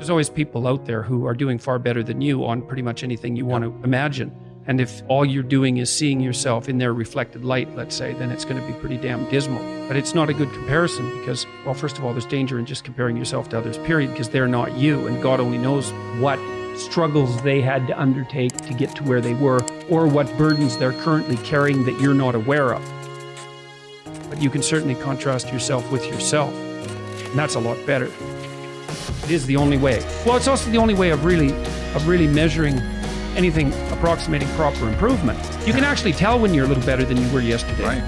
There's always people out there who are doing far better than you on pretty much anything you want to imagine. And if all you're doing is seeing yourself in their reflected light, let's say, then it's going to be pretty damn dismal. But it's not a good comparison because, well, first of all, there's danger in just comparing yourself to others, period, because they're not you. And God only knows what struggles they had to undertake to get to where they were, or what burdens they're currently carrying that you're not aware of. But you can certainly contrast yourself with yourself. And that's a lot better. It is the only way. Well, it's also the only way of really measuring anything approximating proper improvement. You can actually tell when you're a little better than you were yesterday. Right.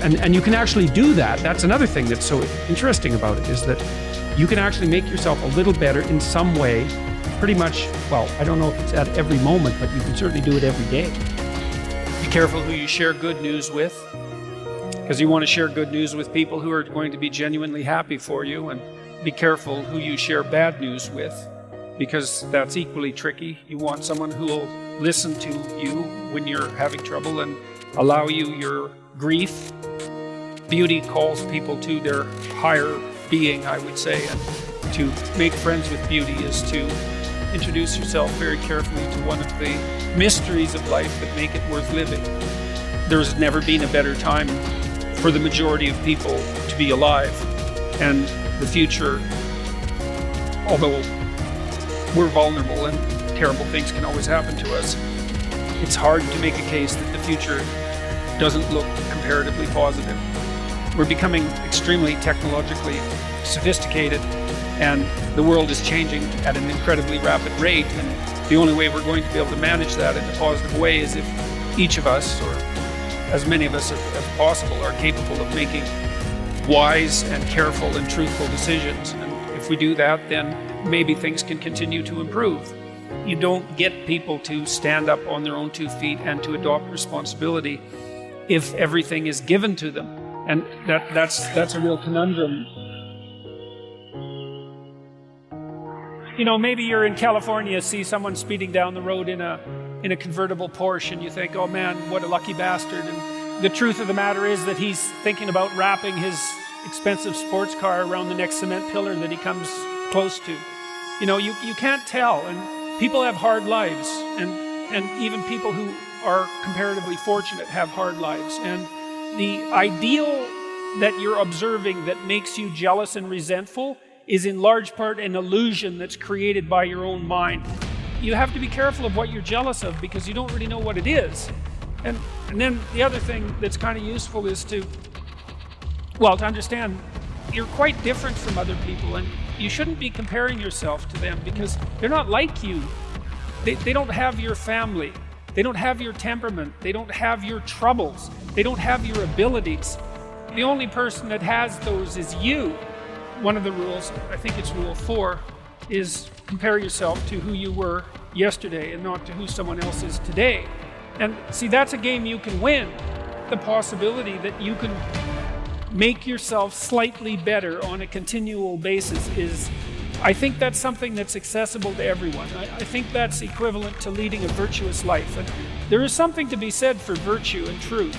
And you can actually do that. That's another thing that's so interesting about it, is that you can actually make yourself a little better in some way, pretty much, well, I don't know if it's at every moment, but you can certainly do it every day. Be careful who you share good news with, because you want to share good news with people who are going to be genuinely happy for you, and be careful who you share bad news with, because that's equally tricky. You want someone who will listen to you when you're having trouble and allow you your grief. Beauty calls people to their higher being, I would say, and to make friends with beauty is to introduce yourself very carefully to one of the mysteries of life that make it worth living. There's never been a better time for the majority of people to be alive, and the future, although we're vulnerable and terrible things can always happen to us, it's hard to make a case that the future doesn't look comparatively positive. We're becoming extremely technologically sophisticated, and the world is changing at an incredibly rapid rate, and the only way we're going to be able to manage that in a positive way is if each of us, or as many of us as possible, are capable of making wise and careful and truthful decisions. And if we do that, then maybe things can continue to improve. You don't get people to stand up on their own 2 feet and to adopt responsibility if everything is given to them. And that's a real conundrum. You know, maybe you're in California, see someone speeding down the road in a convertible Porsche, and you think, oh man, what a lucky bastard. And the truth of the matter is that he's thinking about wrapping his expensive sports car around the next cement pillar that he comes close to. You know, you can't tell, and people have hard lives, and even people who are comparatively fortunate have hard lives. And the ideal that you're observing that makes you jealous and resentful is in large part an illusion that's created by your own mind. You have to be careful of what you're jealous of, because you don't really know what it is. And then the other thing that's kind of useful is to understand you're quite different from other people, and you shouldn't be comparing yourself to them because they're not like you. They don't have your family. They don't have your temperament. They don't have your troubles. They don't have your abilities. The only person that has those is you. One of the rules, I think it's rule 4, is compare yourself to who you were yesterday and not to who someone else is today. And see, that's a game you can win. The possibility that you can make yourself slightly better on a continual basis is, I think that's something that's accessible to everyone. I think that's equivalent to leading a virtuous life. And there is something to be said for virtue and truth.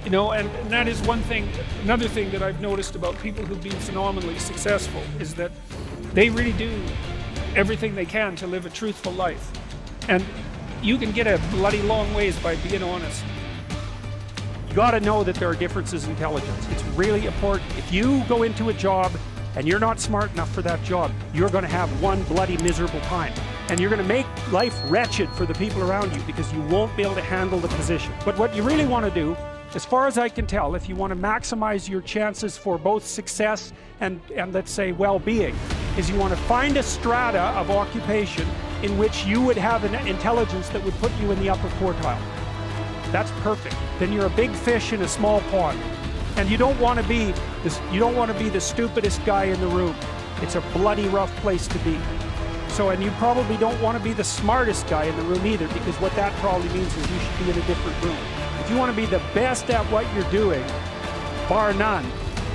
You know, and that is one thing. Another thing that I've noticed about people who've been phenomenally successful is that they really do everything they can to live a truthful life. And you can get a bloody long ways by being honest. You got to know that there are differences in intelligence. It's really important. If you go into a job and you're not smart enough for that job, you're going to have one bloody miserable time. And you're going to make life wretched for the people around you because you won't be able to handle the position. But what you really want to do, as far as I can tell, if you want to maximize your chances for both success and let's say well-being, is you want to find a strata of occupation in which you would have an intelligence that would put you in the upper quartile. That's perfect. Then you're a big fish in a small pond. And you don't want to be the stupidest guy in the room. It's a bloody rough place to be. So, and you probably don't want to be the smartest guy in the room either, because what that probably means is you should be in a different room. If you want to be the best at what you're doing, bar none,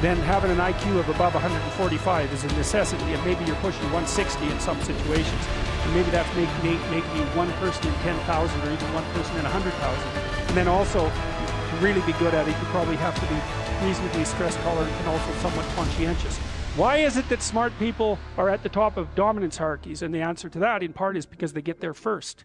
then having an IQ of above 145 is a necessity, and maybe you're pushing 160 in some situations. And maybe that's making you one person in 10,000 or even one person in 100,000. And then also, to really be good at it, you probably have to be reasonably stress tolerant and also somewhat conscientious. Why is it that smart people are at the top of dominance hierarchies? And the answer to that, in part, is because they get there first,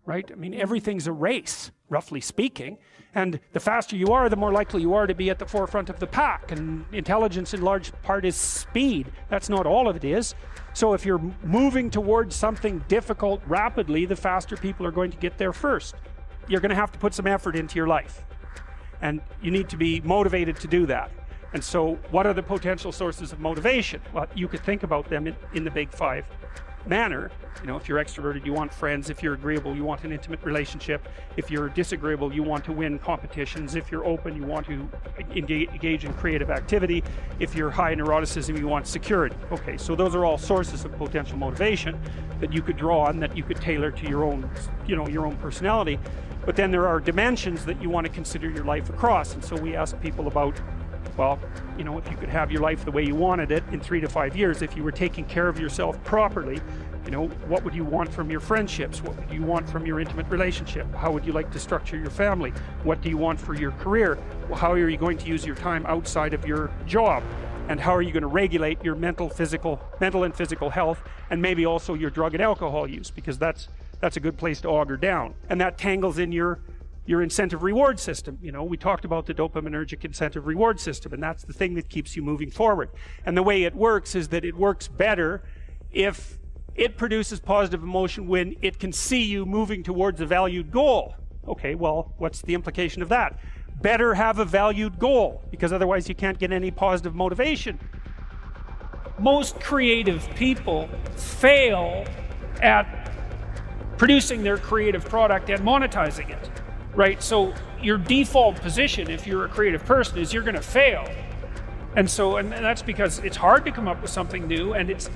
right? I mean, everything's a race, roughly speaking, and the faster you are, the more likely you are to be at the forefront of the pack. And intelligence, in large part, is speed. That's not all of it is. So if you're moving towards something difficult rapidly, the faster people are going to get there first. You're going to have to put some effort into your life, and you need to be motivated to do that. And so what are the potential sources of motivation? Well, you could think about them in the big five manner. You know, if you're extroverted, you want friends. If you're agreeable, you want an intimate relationship. If you're disagreeable, you want to win competitions. If you're open, you want to engage in creative activity. If you're high in neuroticism, you want security. Okay, so those are all sources of potential motivation that you could draw on, that you could tailor to your own, your own personality. But then there are dimensions that you want to consider your life across. And so we ask people about, well, if you could have your life the way you wanted it in 3 to 5 years, if you were taking care of yourself properly, what would you want from your friendships? What would you want from your intimate relationship? How would you like to structure your family? What do you want for your career? Well, how are you going to use your time outside of your job? And how are you going to regulate your mental and physical health, and maybe also your drug and alcohol use, because that's a good place to auger down. And that tangles in your incentive reward system. We talked about the dopaminergic incentive reward system, and that's the thing that keeps you moving forward. And the way it works is that it works better if it produces positive emotion when it can see you moving towards a valued goal. Okay, well, what's the implication of that? Better have a valued goal, because otherwise you can't get any positive motivation. Most creative people fail at producing their creative product and monetizing it. Right, so your default position, if you're a creative person, is you're going to fail, and that's because it's hard to come up with something new, and it's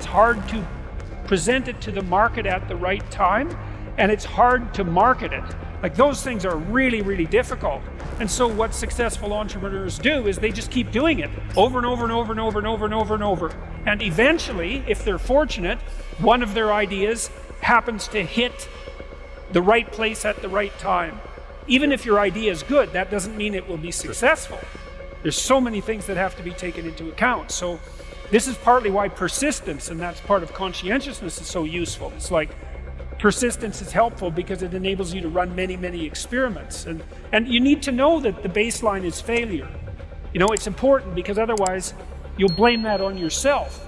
hard to present it to the market at the right time, and it's hard to market it. Like, those things are really, really difficult. And so what successful entrepreneurs do is they just keep doing it over and over and over and over and over and over and over, and eventually, if they're fortunate, one of their ideas happens to hit the right place at the right time. Even if your idea is good, that doesn't mean it will be successful. There's so many things that have to be taken into account. So this is partly why persistence, and that's part of conscientiousness, is so useful. It's like persistence is helpful because it enables you to run many, many experiments. And you need to know that the baseline is failure. It's important, because otherwise you'll blame that on yourself.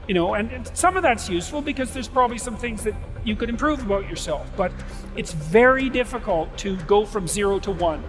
And some of that's useful because there's probably some things that you could improve about yourself, but it's very difficult to go from 0 to 1.